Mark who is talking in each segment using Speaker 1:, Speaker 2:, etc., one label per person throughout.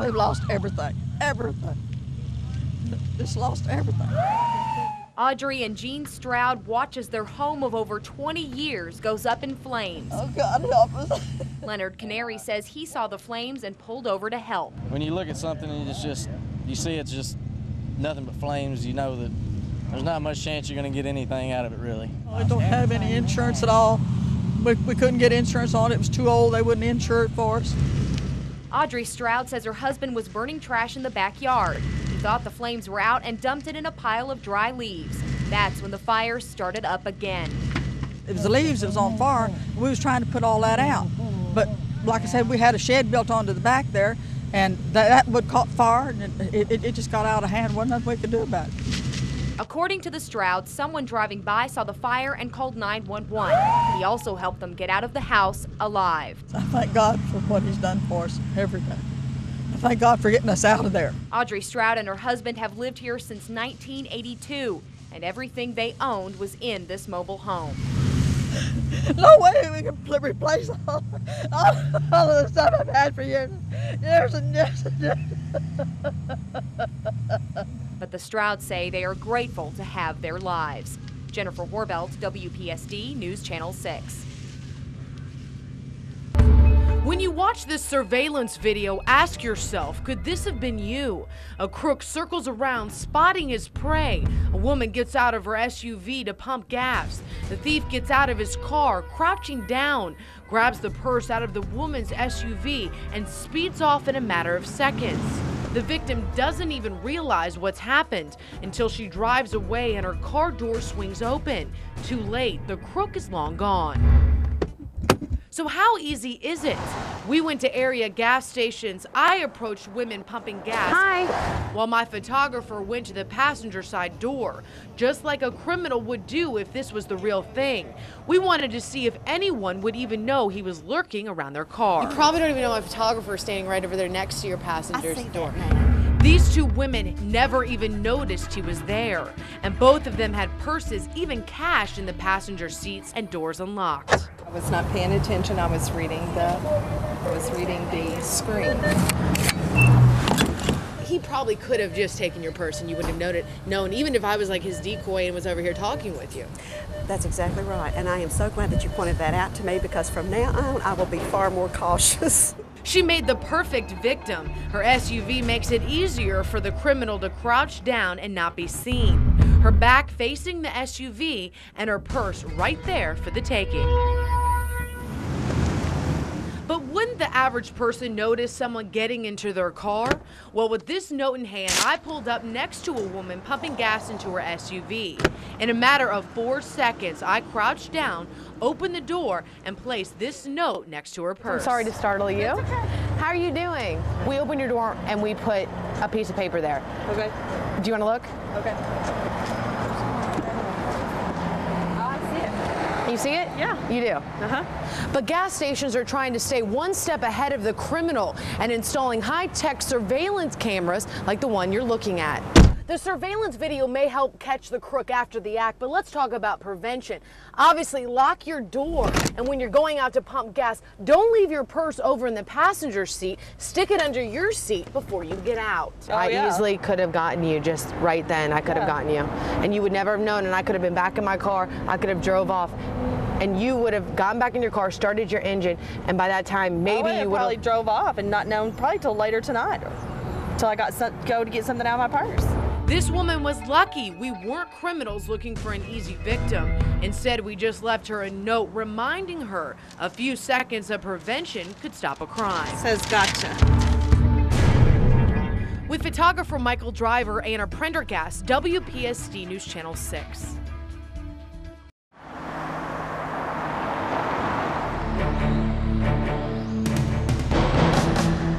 Speaker 1: We've lost everything, everything. Just lost everything.
Speaker 2: Audrey and Jean Stroud watch as their home of over 20 years goes up in flames.
Speaker 1: Oh, God help us.
Speaker 2: Leonard Canary says he saw the flames and pulled over to help.
Speaker 3: When you look at something and you see it's just nothing but flames, you know that there's not much chance you're going to get anything out of it, really.
Speaker 1: I don't have any insurance at all. We couldn't get insurance on it. It was too old. They wouldn't insure it for us.
Speaker 2: Audrey Stroud says her husband was burning trash in the backyard. He thought the flames were out and dumped it in a pile of dry leaves. That's when the fire started up again.
Speaker 1: It was the leaves that was on fire. We was trying to put all that out. But like I said, we had a shed built onto the back there, and that would caught fire, and it just got out of hand. Wasn't nothing we could do about it.
Speaker 2: According to the Strouds, someone driving by saw the fire and called 911. He also helped them get out of the house alive.
Speaker 1: I thank God for what he's done for us every day. I thank God for getting us out of there.
Speaker 2: Audrey Stroud and her husband have lived here since 1982, and everything they owned was in this mobile home.
Speaker 1: No way we can replace all of the stuff I've had for years. Years and years and years.
Speaker 2: But the Strouds say they are grateful to have their lives. Jennifer Horbelt, WPSD News Channel 6.
Speaker 4: When you watch this surveillance video, ask yourself, could this have been you? A crook circles around, spotting his prey. A woman gets out of her SUV to pump gas. The thief gets out of his car, crouching down, grabs the purse out of the woman's SUV, and speeds off in a matter of seconds. The victim doesn't even realize what's happened until she drives away and her car door swings open. Too late, the crook is long gone. So how easy is it? We went to area gas stations. I approached women pumping gas.
Speaker 2: Hi.
Speaker 4: While my photographer went to the passenger side door, just like a criminal would do if this was the real thing. We wanted to see if anyone would even know he was lurking around their car.
Speaker 5: You probably don't even know my photographer is standing right over there next to your passenger's door.
Speaker 4: These two women never even noticed he was there, and both of them had purses, even cash, in the passenger seats and doors unlocked.
Speaker 6: I was not paying attention. I was reading the screen.
Speaker 5: He probably could have just taken your purse and you wouldn't have known, even if I was like his decoy and was over here talking with you.
Speaker 7: That's exactly right, and I am so glad that you pointed that out to me, because from now on I will be far more cautious.
Speaker 4: She made the perfect victim. Her SUV makes it easier for the criminal to crouch down and not be seen. Her back facing the SUV and her purse right there for the taking. But wouldn't the average person notice someone getting into their car? Well, with this note in hand, I pulled up next to a woman pumping gas into her SUV. In a matter of 4 seconds, I crouched down, opened the door, and placed this note next to her purse.
Speaker 8: I'm sorry to startle you. Okay. How are you doing? We opened your door and we put a piece of paper there.
Speaker 6: Okay.
Speaker 8: Do you want to look?
Speaker 6: Okay.
Speaker 8: You see it?
Speaker 6: Yeah.
Speaker 8: You do? But gas stations are trying to stay one step ahead of the criminal and installing high-tech surveillance cameras like the one you're looking at. The surveillance video may help catch the crook after the act, but let's talk about prevention. Obviously, lock your door, and when you're going out to pump gas, don't leave your purse over in the passenger seat. Stick it under your seat before you get out.
Speaker 5: I easily could have gotten you just right then. I could have gotten you, and you would never have known, and I could have been back in my car. I could have drove off, and you would have gotten back in your car, started your engine, and by that time, maybe you would have
Speaker 6: probably drove off and not known probably till later tonight, till I got go to get something out of my purse.
Speaker 4: This woman was lucky. We weren't criminals looking for an easy victim. Instead, we just left her a note reminding her a few seconds of prevention could stop a crime.
Speaker 6: Says gotcha.
Speaker 4: With photographer Michael Driver, Anna Prendergast, WPSD News Channel 6.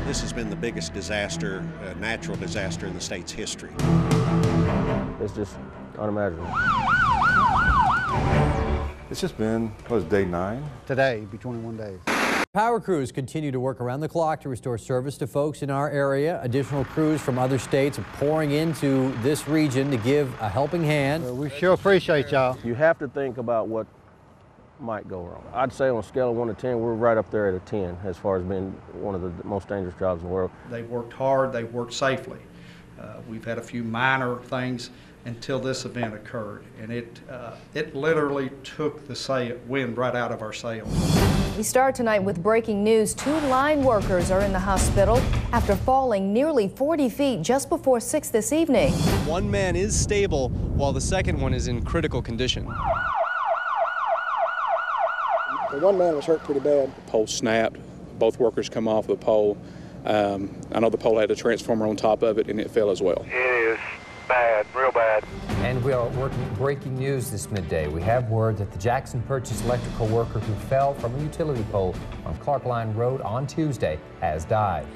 Speaker 9: This has been the biggest disaster, natural disaster in the state's history.
Speaker 10: It's just unimaginable.
Speaker 11: It's just been, what is day 9?
Speaker 12: Today, be 21 days.
Speaker 13: Power crews continue to work around the clock to restore service to folks in our area. Additional crews from other states are pouring into this region to give a helping hand.
Speaker 12: We sure appreciate y'all.
Speaker 10: You have to think about what might go wrong. I'd say on a scale of 1 to 10, we're right up there at a 10 as far as being one of the most dangerous jobs in the world.
Speaker 12: They've worked hard, they've worked safely. We've had a few minor things until this event occurred, and it literally took the wind right out of our sails.
Speaker 14: We start tonight with breaking news. 2 line workers are in the hospital after falling nearly 40 feet just before 6 this evening.
Speaker 15: One man is stable while the second one is in critical condition.
Speaker 16: The one man was hurt pretty bad.
Speaker 17: The pole snapped. Both workers come off the pole. I know the pole had a transformer on top of it, and it fell as well.
Speaker 18: It is bad, real bad.
Speaker 19: And we are working breaking news this midday. We have word that the Jackson Purchase electrical worker who fell from a utility pole on Clark Line Road on Tuesday has died.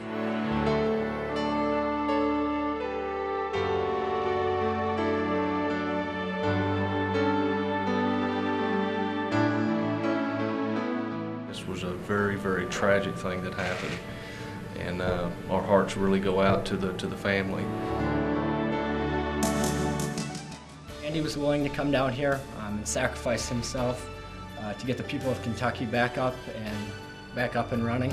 Speaker 20: This was a very, very tragic thing that happened, and our hearts really go out to the family.
Speaker 21: Andy was willing to come down here and sacrifice himself to get the people of Kentucky back up and running.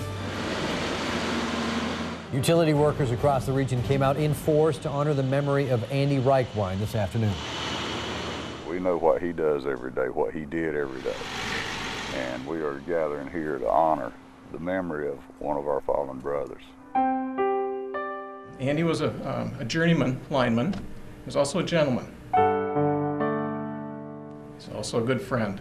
Speaker 13: Utility workers across the region came out in force to honor the memory of Andy Reichwein this afternoon.
Speaker 22: We know what he does every day, what he did every day. And we are gathering here to honor the memory of one of our fallen brothers.
Speaker 23: Andy was a journeyman lineman. He was also a gentleman. He's also a good friend.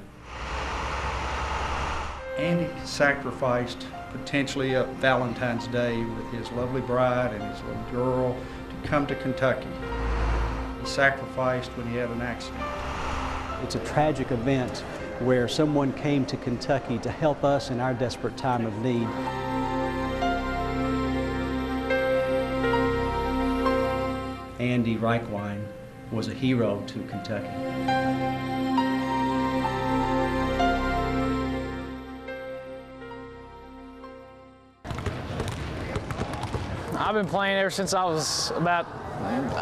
Speaker 12: Andy sacrificed potentially a Valentine's Day with his lovely bride and his little girl to come to Kentucky. He sacrificed when he had an accident.
Speaker 24: It's a tragic event where someone came to Kentucky to help us in our desperate time of need. Andy Reichwein was a hero to Kentucky.
Speaker 25: I've been playing ever since I was about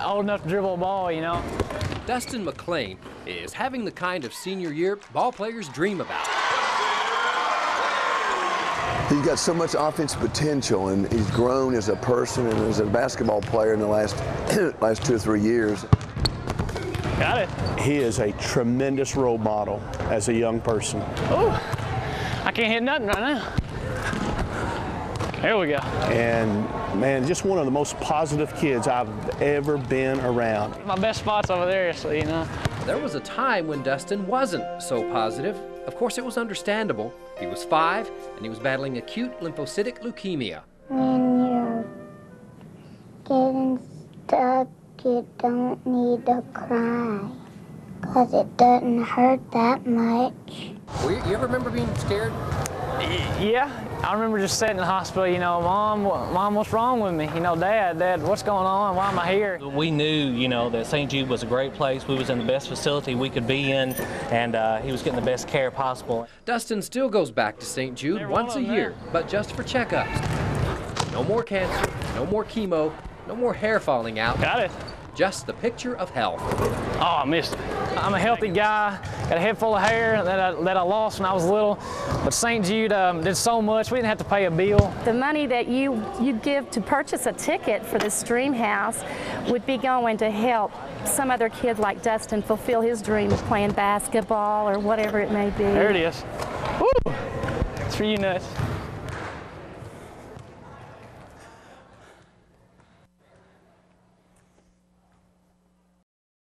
Speaker 25: old enough to dribble a ball, you know.
Speaker 26: Dustin McClain is having the kind of senior year ball players dream about.
Speaker 27: He's got so much offensive potential, and he's grown as a person and as a basketball player in the last 2 or 3 years.
Speaker 25: Got it.
Speaker 28: He is a tremendous role model as a young person.
Speaker 25: Ooh, I can't hit nothing right now. There we go.
Speaker 28: And man, just one of the most positive kids I've ever been around.
Speaker 25: My best spot's over there, so you know.
Speaker 26: There was a time when Dustin wasn't so positive. Of course, it was understandable. He was 5, and he was battling acute lymphocytic leukemia.
Speaker 29: When you're getting stuck, you don't need to cry, because it doesn't hurt that much.
Speaker 26: You ever remember being scared?
Speaker 25: Yeah, I remember just sitting in the hospital, you know, Mom, what's wrong with me? You know, Dad, what's going on? Why am I here?
Speaker 30: We knew, you know, that St. Jude was a great place. We was in the best facility we could be in, and he was getting the best care possible.
Speaker 26: Dustin still goes back to St. Jude once a year, but just for checkups. No more cancer, no more chemo, no more hair falling out.
Speaker 25: Got it.
Speaker 26: Just the picture of health.
Speaker 25: Oh, I missed it. I'm a healthy guy, got a head full of hair that I lost when I was little, but St. Jude did so much, we didn't have to pay a bill.
Speaker 31: The money that you give to purchase a ticket for this dream house would be going to help some other kid like Dustin fulfill his dream of playing basketball or whatever it may be.
Speaker 25: There it is. Woo! It's for you nuts.